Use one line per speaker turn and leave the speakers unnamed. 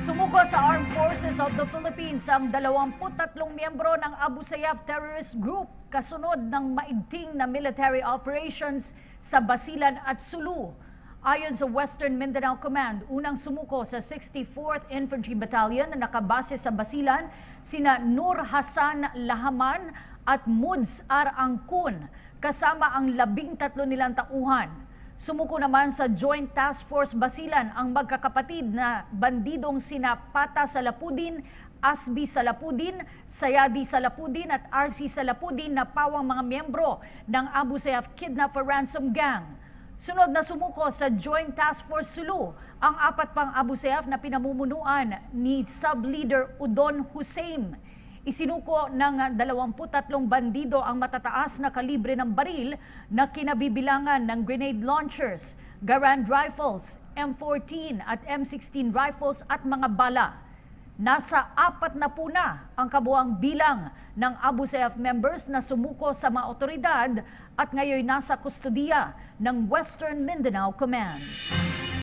Sumuko sa Armed Forces of the Philippines ang 23 miyembro ng Abu Sayyaf Terrorist Group kasunod ng maigting na military operations sa Basilan at Sulu. Ayon sa Western Mindanao Command, unang sumuko sa 64th Infantry Battalion na nakabase sa Basilan sina Nur Hassan Lahaman at Muds Ar Angkun kasama ang 13 nilang tauhan. Sumuko naman sa Joint Task Force Basilan ang magkakapatid na bandidong sina Pata Salapudin, Asbi Salapudin, Sayadi Salapudin at RC Salapudin na pawang mga miyembro ng Abu Sayyaf Kidnap for Ransom Gang. Sunod na sumuko sa Joint Task Force Sulu ang 4 pang Abu Sayyaf na pinamumunuan ni Sub-Leader Udon Hussein. Isinuko ng 23 bandido ang matataas na kalibre ng baril na kinabibilangan ng grenade launchers, Garand rifles, M14 at M16 rifles at mga bala. Nasa 40 na ang kabuang bilang ng Abu Sayyaf members na sumuko sa mga otoridad at ngayon nasa kustodiya ng Western Mindanao Command.